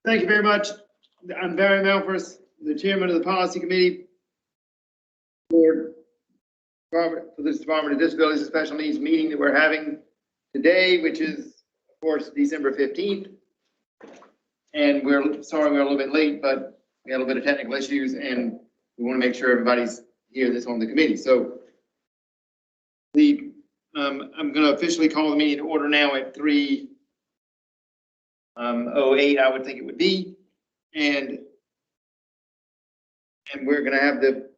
Thank you very much. I'm Barry Melfors, the chairman of the policy committee for this Department of Disabilities and Special Needs meeting that we're having today, which is, of course, December 15th. And we're sorry we're a little bit late, but we had a little bit of technical issues and we want to make sure everybody's here that's on the committee. So I'm going to officially call the meeting to order now at 3:08, I would think it would be. And we're going to have the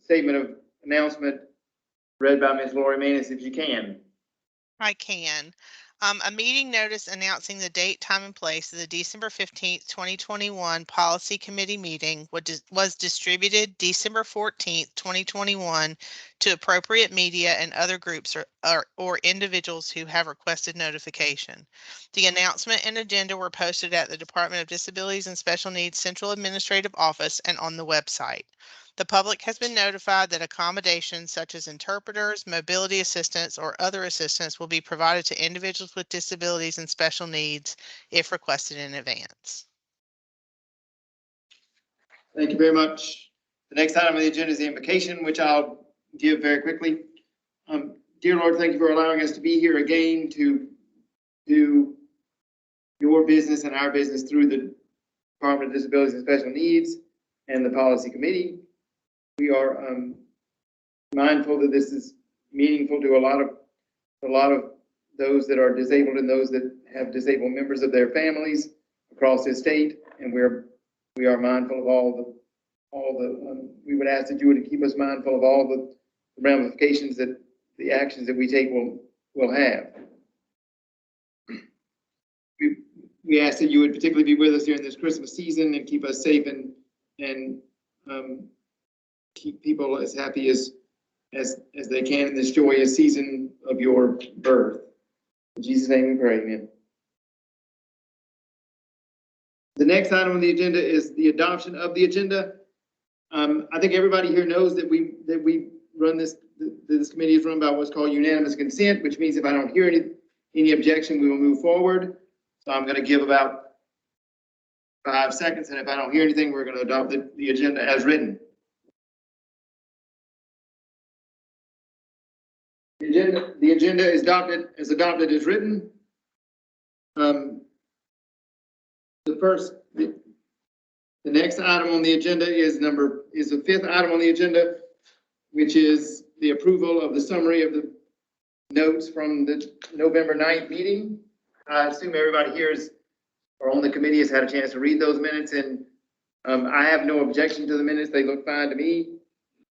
statement of announcement read by Ms. Lori Maness, if you can. I can. A meeting notice announcing the date, time, and place of the December 15th, 2021 Policy Committee meeting was distributed December 14th, 2021 to appropriate media and other groups or individuals who have requested notification. The announcement and agenda were posted at the Department of Disabilities and Special Needs Central Administrative Office and on the website. The public has been notified that accommodations such as interpreters, mobility assistance, or other assistance will be provided to individuals with disabilities and special needs if requested in advance. Thank you very much. The next item on the agenda is the invocation, which I'll give very quickly. Dear Lord, thank you for allowing us to be here again to do your business and our business through the Department of Disabilities and Special Needs and the Policy Committee. We are mindful that this is meaningful to a lot of those that are disabled and those that have disabled members of their families across this state, and we are mindful of all the. We would ask that you would keep us mindful of all the ramifications that the actions that we take will have. We ask that you would particularly be with us during this Christmas season and keep us safe and keep people as happy as they can in this joyous season of your birth. In Jesus' name we pray, amen. The next item on the agenda is the adoption of the agenda. I think everybody here knows that we run this committee is run by what's called unanimous consent, which means if I don't hear any objection, we will move forward. So I'm going to give about 5 seconds, and if I don't hear anything, we're going to adopt the agenda as written. The agenda is adopted as written. The next item on the agenda is the 5th item on the agenda, which is the approval of the summary of the notes from the November 9th meeting. I assume everybody here or on the committee has had a chance to read those minutes, and I have no objection to the minutes. They look fine to me.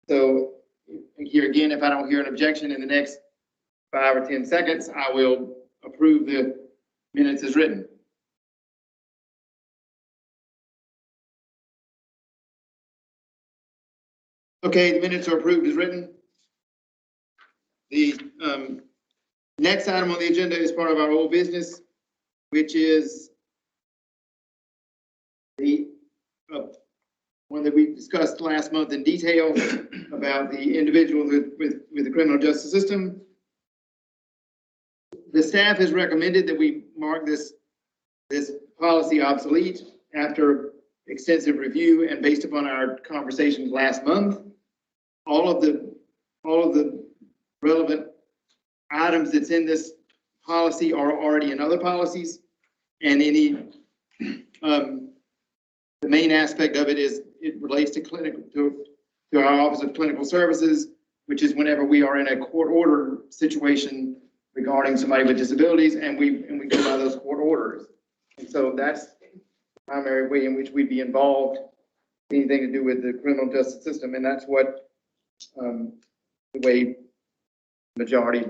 So here again, if I don't hear an objection in the next 5 or 10 seconds, I will approve the minutes as written. Okay, the minutes are approved as written. The next item on the agenda is part of our old business, which is the one that we discussed last month in detail about the individual with the criminal justice system. The staff has recommended that we mark this policy obsolete after extensive review and based upon our conversations last month. All of the relevant items that's in this policy are already in other policies, and the main aspect of it is it relates to our Office of Clinical Services, which is whenever we are in a court order situation regarding somebody with disabilities, and we go by those court orders. And so that's the primary way in which we'd be involved, anything to do with the criminal justice system, and that's what the way the majority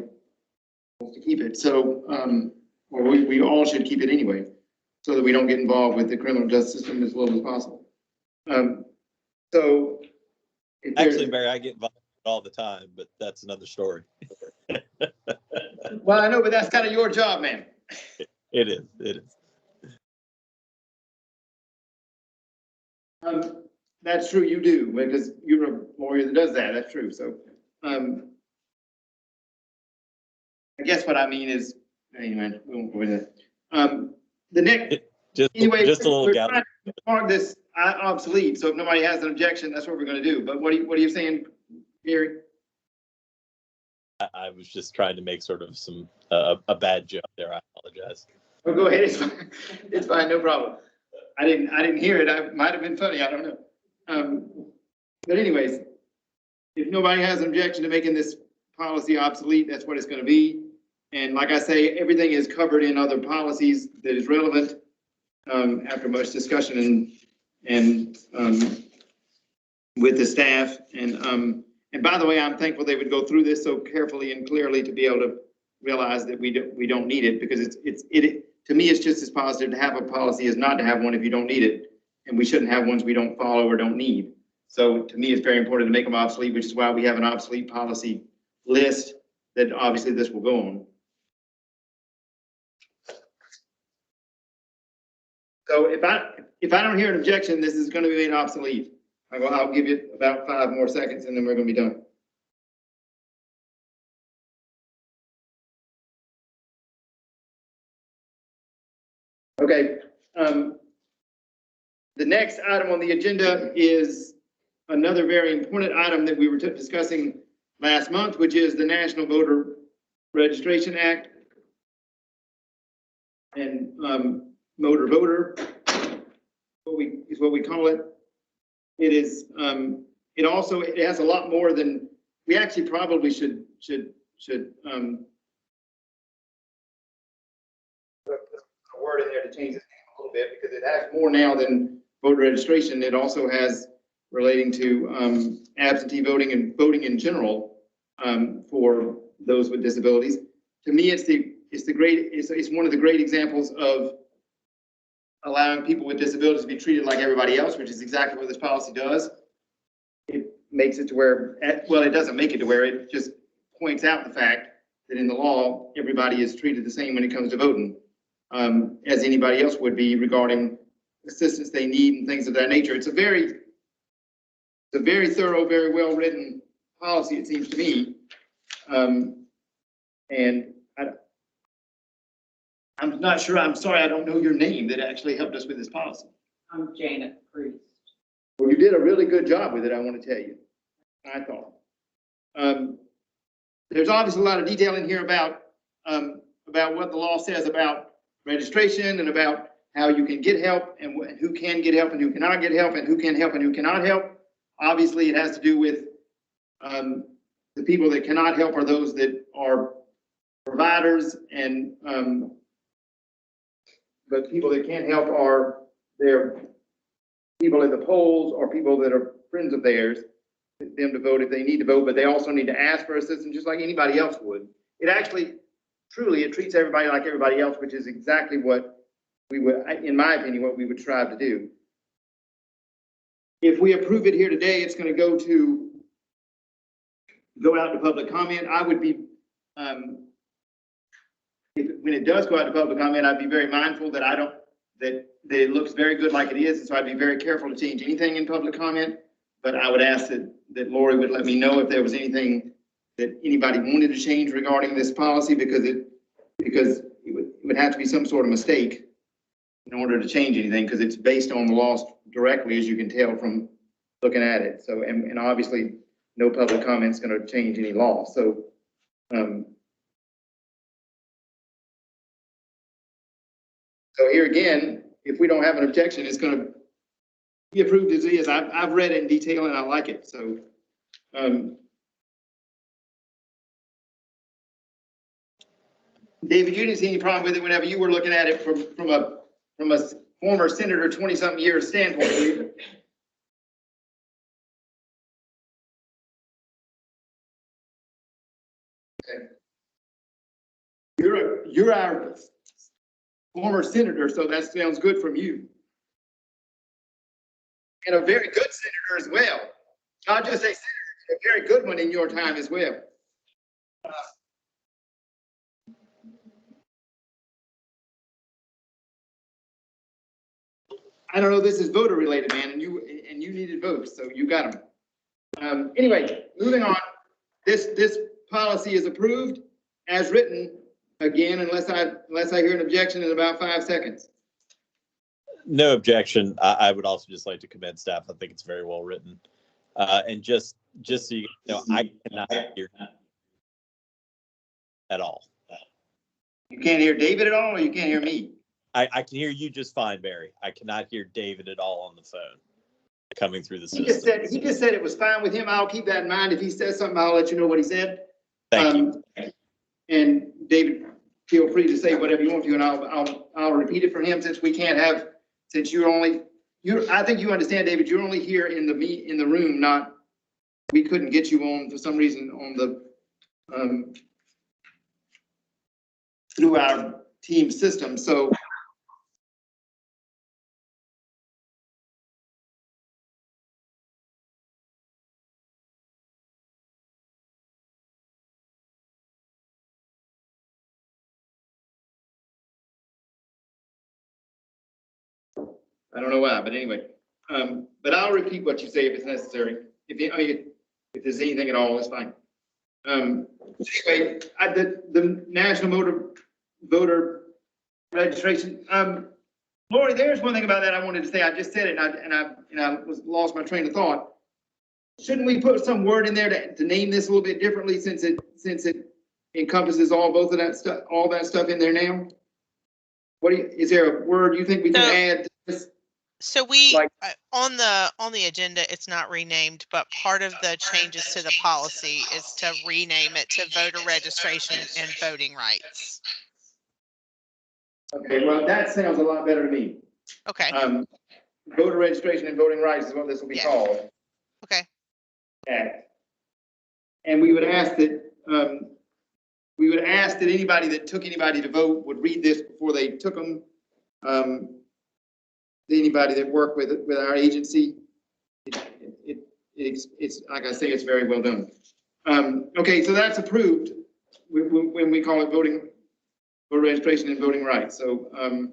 wants to keep it. So, or we all should keep it anyway, so that we don't get involved with the criminal justice system as little as possible. So, actually, Barry, I get involved all the time, but that's another story. Well, I know, but that's kind of your job, man. It is. It is. That's true. You do, because you're a lawyer that does that. That's true. So, I guess what I mean is, anyway, we won't go into that. The next Anyway, just a little we're gal. trying to mark this obsolete, so if nobody has an objection, that's what we're gonna do. But what are you saying, Gary? I was just trying to make sort of some a bad joke there. I apologize. Oh, go ahead. It's fine. It's fine. No problem. I didn't hear it. I might have been funny. I don't know. But anyways, if nobody has an objection to making this policy obsolete, that's what it's going to be. And like I say, everything is covered in other policies that is relevant after much discussion and with the staff. And by the way, I'm thankful they would go through this so carefully and clearly to be able to realize that we don't need it, because it to me, it's just as positive to have a policy as not to have one if you don't need it. And we shouldn't have ones we don't follow or don't need. So to me, it's very important to make them obsolete, which is why we have an obsolete policy list that obviously this will go on. So if I don't hear an objection, this is going to be made obsolete. I'll give you about 5 more seconds and then we're going to be done. Okay. The next item on the agenda is another very important item that we were discussing last month, which is the National Voter Registration Act and motor voter, what we call it. It is it has a lot more than we actually probably should put a word in there to change this name a little bit, because it has more now than voter registration. It also has relating to absentee voting and voting in general for those with disabilities. To me, it's one of the great examples of allowing people with disabilities to be treated like everybody else, which is exactly what this policy does. It makes it to where, well, it doesn't make it to where, it just points out the fact that in the law, everybody is treated the same when it comes to voting, as anybody else would be regarding assistance they need and things of that nature. It's a very thorough, very well-written policy, it seems to me. And I'm not sure, I'm sorry, I don't know your name that actually helped us with this policy. I'm Janet Priest. Well, you did a really good job with it, I want to tell you, I thought. There's obviously a lot of detail in here about what the law says about registration and about how you can get help and who can get help and who cannot get help and who can help and who cannot help. Obviously, it has to do with the people that cannot help are those that are providers, and the people that can't help are their people at the polls or people that are friends of theirs, them to vote if they need to vote, but they also need to ask for assistance just like anybody else would. It actually, truly, it treats everybody like everybody else, which is exactly what we would, in my opinion, what we would strive to do. If we approve it here today, it's going to go out to public comment. I would be, when it does go out to public comment, I'd be very mindful that that it looks very good like it is, and so I'd be very careful to change anything in public comment. But I would ask that Lori would let me know if there was anything that anybody wanted to change regarding this policy, because it would have to be some sort of mistake in order to change anything, because it's based on the laws directly, as you can tell from looking at it. So, and obviously no public comment is going to change any law. So, so here again, if we don't have an objection, it's going to be approved as is. I've read it in detail and I like it. So, David, you didn't see any problem with it whenever you were looking at it from a former senator, 20-something years standpoint. Okay. You're our former senator, so that sounds good from you. And a very good senator as well. Not just a senator, a very good one in your time as well. I don't know, this is voter related, man, and you needed votes, so you got them. Anyway, moving on. This policy is approved as written, again, unless I hear an objection in about 5 seconds. No objection. I would also just like to commend staff. I think it's very well written. And just so you know, I cannot hear at all. You can't hear David at all, or you can't hear me? I can hear you just fine, Barry. I cannot hear David at all on the phone coming through the He system. he just said it was fine with him. I'll keep that in mind. If he says something, I'll let you know what he said. Thank you. And David, feel free to say whatever you want to, and I'll repeat it for him since we can't have, since I think you understand, David, you're only here in the room, not, we couldn't get you on for some reason on the, through our team system. So I don't know why, but anyway, but I'll repeat what you say if it's necessary. If there's anything at all, it's fine. Anyway, the national voter registration. Lori, there's one thing about that I wanted to say. I just said it, and I lost my train of thought. Shouldn't we put some word in there to name this a little bit differently, since it encompasses both of that stuff, all that stuff in there now? Is there a word you think we can add to this? So on the agenda, it's not renamed, but part of the changes to the policy is to rename it to voter registration and voting rights. Okay, well, that sounds a lot better to me. Okay. Voter registration and voting rights is what this will be called. Okay. Act. And we would ask that anybody that took anybody to vote would read this before they took them. Anybody that worked with our agency, it's like I say, it's very well done. Okay, so that's approved when we call it voter registration and voting rights. So yeah,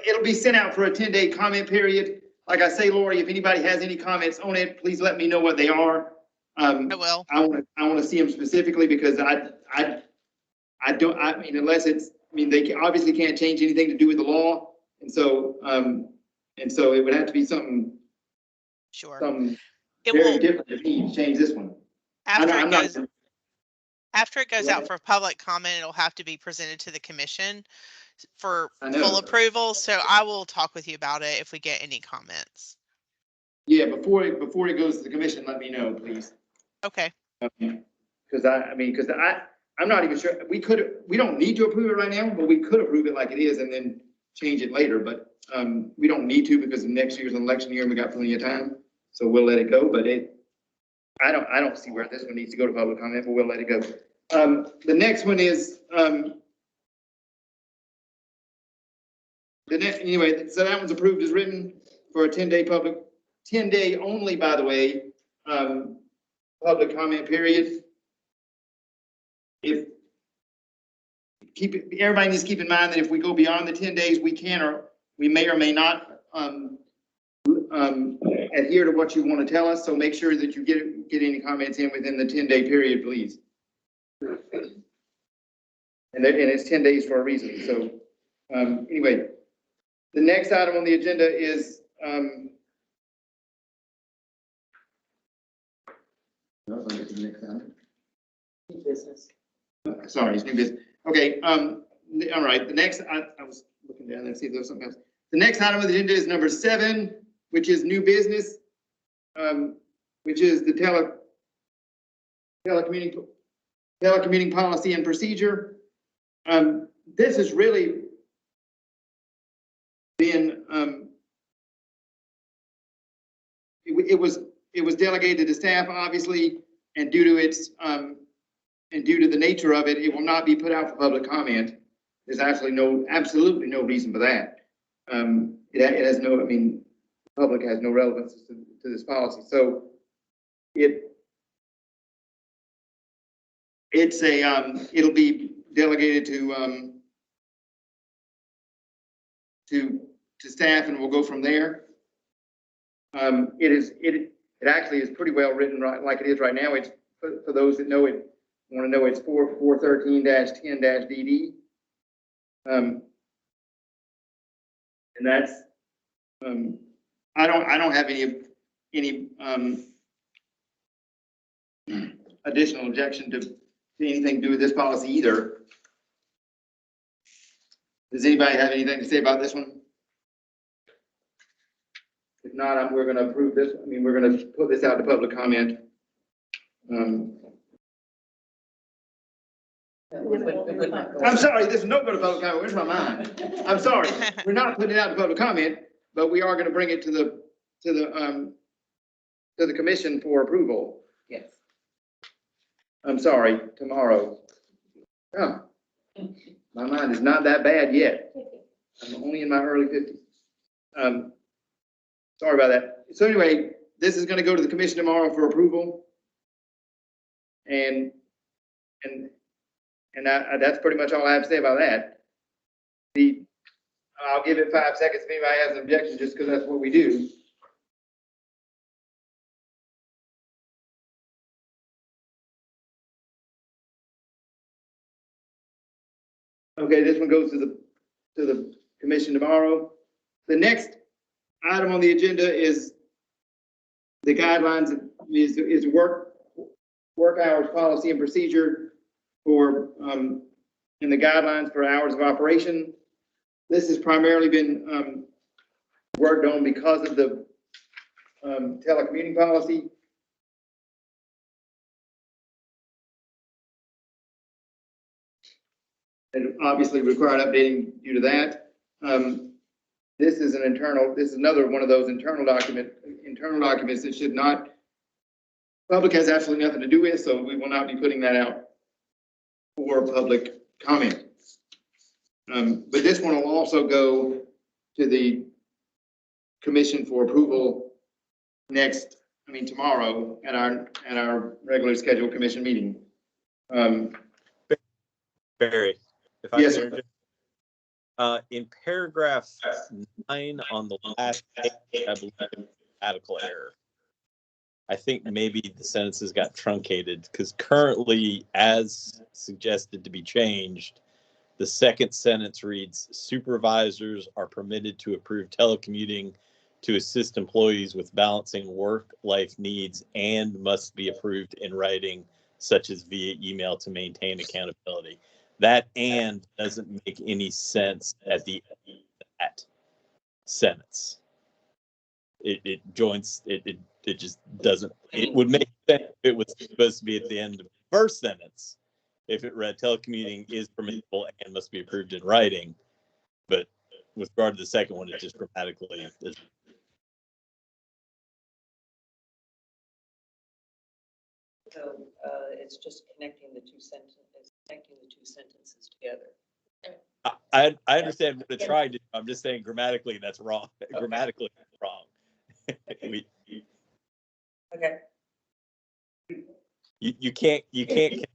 it'll be sent out for a 10-day comment period. Like I say, Lori, if anybody has any comments on it, please let me know what they are. I will. I want to see them specifically, because I mean, unless it's, I mean, they obviously can't change anything to do with the law, and so it would have to be something. Sure. Something it very will, different to change this one. After it goes out for public comment, it'll have to be presented to the commission for full approval. So I will talk with you about it if we get any comments. Yeah, before it goes to the commission, let me know, please. Okay. Because I'm not even sure, we don't need to approve it right now, but we could approve it like it is and then change it later, but we don't need to, because next year's an election year and we got plenty of time, so we'll let it go. But I don't see where this one needs to go to public comment, but we'll let it go. The next one is anyway, so that one's approved as written for a 10-day only, by the way, public comment period. Everybody needs to keep in mind that if we go beyond the 10 days, we may or may not adhere to what you want to tell us. So make sure that you get any comments in within the 10-day period, please. And it's 10 days for a reason. So anyway, the next item on the agenda is New business. sorry, it's new business. Okay, all right. The next, I was looking down there to see if there was something else. The next item on the agenda is number 7, which is new business, which is the telecommuting policy and procedure. This has really been, it was delegated to staff, obviously, and due to its and due to the nature of it, it will not be put out for public comment. There's absolutely no reason for that. It has no, I mean, the public has no relevance to this policy. So it'll be delegated to staff, and we'll go from there. It actually is pretty well written, right, like it is right now. It's for those that know it, want to know, it's 413-10-DD. And that's, I don't have any additional objection to anything to do with this policy either. Does anybody have anything to say about this one? If not, we're gonna approve this. I mean, we're gonna put this out to public comment. I'm sorry, this is no good to public comment. Where's my mind? I'm sorry. We're not putting it out to public comment, but we are gonna bring it to the commission for approval. Yes. I'm sorry, tomorrow. Oh, my mind is not that bad yet. I'm only in my early 50s. Sorry about that. So anyway, this is gonna go to the commission tomorrow for approval. And that's pretty much all I have to say about that. I'll give it 5 seconds if anybody has an objection, just because that's what we do. Okay, this one goes to the commission tomorrow. The next item on the agenda is the guidelines, is work hours policy and procedure for in the guidelines for hours of operation. This has primarily been worked on because of the telecommuting policy. It obviously required updating due to that. This is another one of those internal documents that should not, public has absolutely nothing to do with, so we will not be putting that out for public comment. But this one will also go to the commission for approval tomorrow at our regular scheduled commission meeting. Barry, if I Yes, can interject. In paragraph 9 on the last page, I believe grammatical error. I think maybe the sentences got truncated because currently, as suggested to be changed, the second sentence reads, supervisors are permitted to approve telecommuting to assist employees with balancing work-life needs and must be approved in writing, such as via email to maintain accountability. That "and" doesn't make any sense at the end of that sentence. It joins, it just doesn't, it would make sense if it was supposed to be at the end of the first sentence, if it read telecommuting is permissible and must be approved in writing. But with regard to the second one, it just grammatically is. So it's just connecting the two sentences together. I understand what it's trying to do. I'm just saying grammatically that's wrong. Grammatically that's wrong. Okay. You can't connect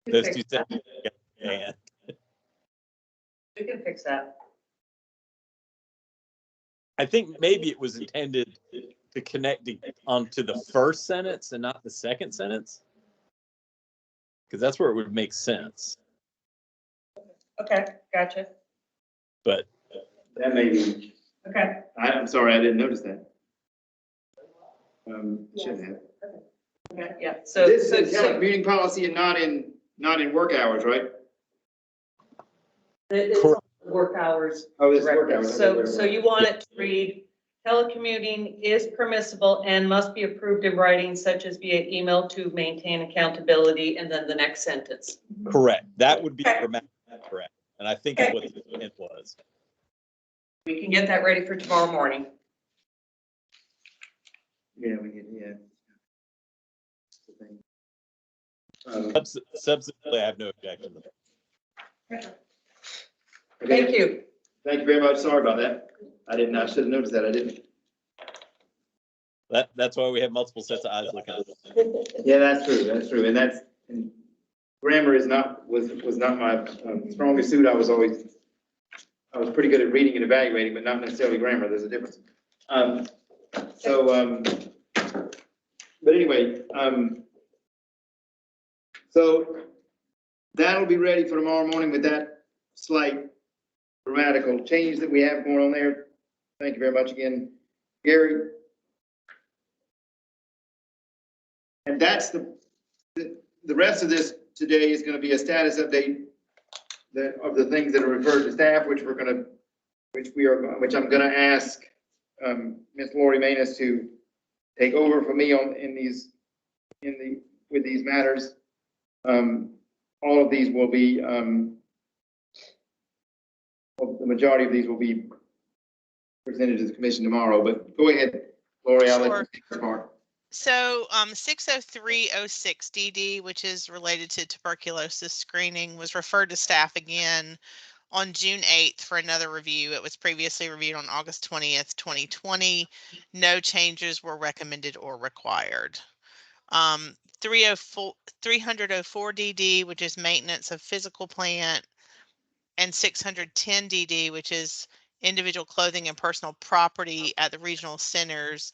those two sentences together. We can fix that. I think maybe it was intended to connect onto the first sentence and not the second sentence, because that's where it would make sense. Okay, gotcha. But that may be. Okay. I'm sorry, I didn't notice that. Shouldn't have. Okay, yeah. So This is telecommuting policy and not in work hours, right? it's work hours. Oh, it's work directive. hours. So you want it to read, telecommuting is permissible and must be approved in writing, such as via email to maintain accountability, and then the next sentence. correct. That would be grammatically correct. And I think that's what the intent was. We can get that ready for tomorrow morning. Yeah, we get, yeah. Subsequently, I have no objection to that. Okay. Thank you. Thank you very much. Sorry about that. I should have noticed that. I didn't. That's why we have multiple sets of eyes looking at it. Yeah, that's true. And grammar was not my strongest suit. I was pretty good at reading and evaluating, but not necessarily grammar. There's a difference. But anyway, so that'll be ready for tomorrow morning with that slight grammatical change that we have going on there. Thank you very much again, Gary. And that's the rest of this today is going to be a status update of the things that are referred to staff, which I'm going to ask Ms. Lori Manus to take over for me with these matters. All of these will be, well, the majority of these will be presented to the commission tomorrow, but go ahead, Lori, I'll let you take the part. So 60306 DD, which is related to tuberculosis screening, was referred to staff again on June 8th for another review. It was previously reviewed on August 20th, 2020. No changes were recommended or required. 304 DD, which is maintenance of physical plant, and 610 DD, which is individual clothing and personal property at the regional centers.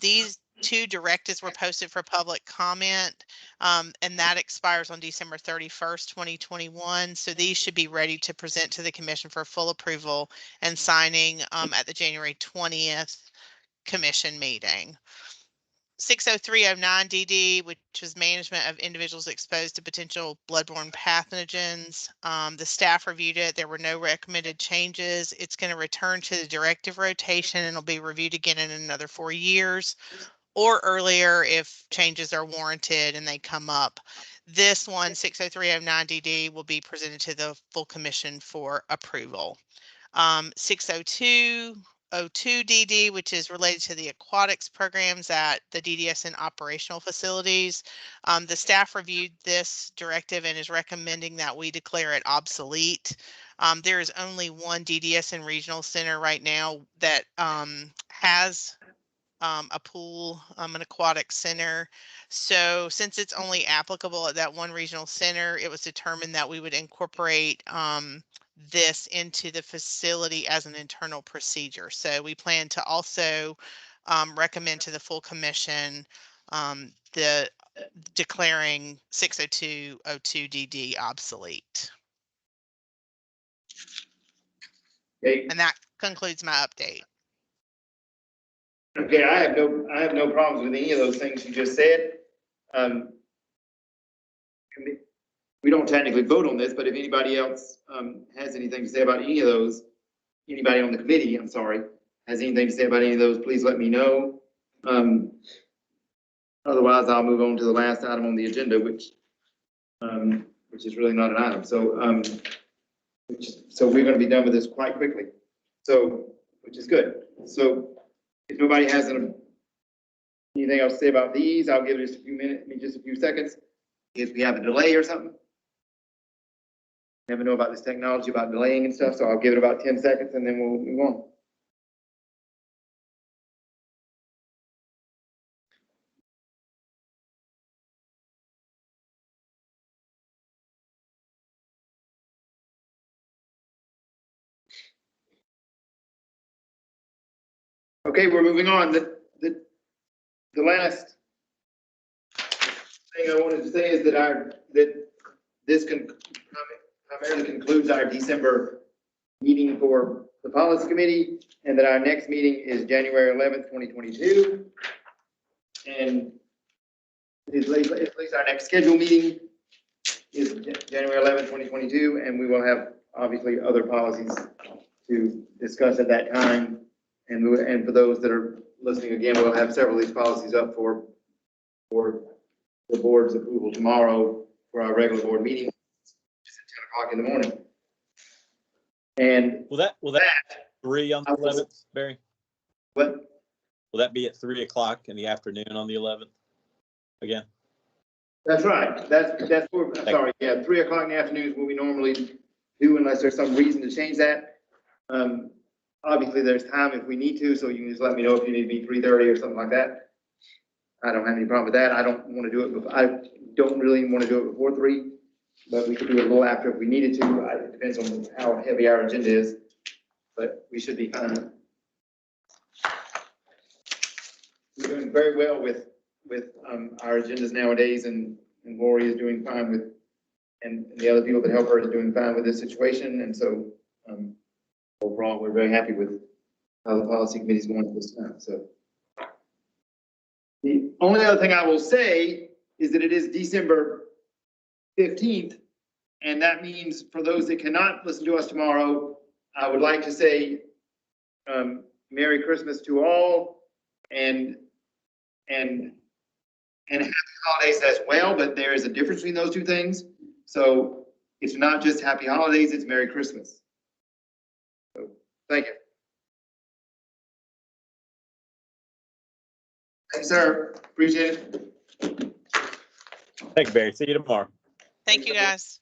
These two directives were posted for public comment, and that expires on December 31st, 2021. So these should be ready to present to the commission for full approval and signing at the January 20th commission meeting. 60309 DD, which was management of individuals exposed to potential bloodborne pathogens. The staff reviewed it. There were no recommended changes. It's going to return to the directive rotation and it'll be reviewed again in another 4 years or earlier if changes are warranted and they come up. This one, 60309 DD, will be presented to the full commission for approval. 60202 DD, which is related to the aquatics programs at the DDS and operational facilities. The staff reviewed this directive and is recommending that we declare it obsolete. There is only one DDS and regional center right now that has a pool, an aquatic center. So since it's only applicable at that one regional center, it was determined that we would incorporate this into the facility as an internal procedure. So we plan to also recommend to the full commission the declaring 60202 DD obsolete. Okay. And that concludes my update. Okay, I have no problems with any of those things you just said. We don't technically vote on this, but if anybody else has anything to say about any of those, anybody on the committee, I'm sorry, has anything to say about any of those, please let me know. Otherwise, I'll move on to the last item on the agenda, which is really not an item. So, so we're going to be done with this quite quickly. So, which is good. So, if nobody has anything else to say about these, I'll give it just a few minutes, just a few seconds. If we have a delay or something. Never know about this technology, about delaying and stuff, so I'll give it about 10 seconds and then we'll move on. Okay, we're moving on. The last thing I wanted to say is that this primarily concludes our December meeting for the policy committee, and that our next meeting is January 11th, 2022. And at least our next scheduled meeting is January 11th, 2022, and we will have obviously other policies to discuss at that time. And for those that are listening again, we'll have several of these policies up for the board's approval tomorrow for our regular board meeting, which is at 10 o'clock in the morning. And will that 3 on the 11th, Barry? What? Will that be at 3 o'clock in the afternoon on the 11th again? That's right. That's what, I'm sorry. Yeah, 3 o'clock in the afternoon is what we normally do unless there's some reason to change that. Obviously, there's time if we need to, so you can just let me know if you need to be 3:30 or something like that. I don't have any problem with that. I don't want to do it before, I don't really want to do it before 3, but we could do it a little after if we needed to. It depends on how heavy our agenda is, but we should be fine. We're doing very well with our agendas nowadays, and Lori is doing fine with and the other people that help her is doing fine with this situation. And so overall, we're very happy with how the policy committee is going this time. So the only other thing I will say is that it is December 15th. And that means for those that cannot listen to us tomorrow, I would like to say Merry Christmas to all and happy holidays as well, but there is a difference between those two things. So it's not just happy holidays, it's Merry Christmas. So thank you. Thank you, sir. Appreciate it. Thank you, Barry. See you tomorrow. Thank you, guys.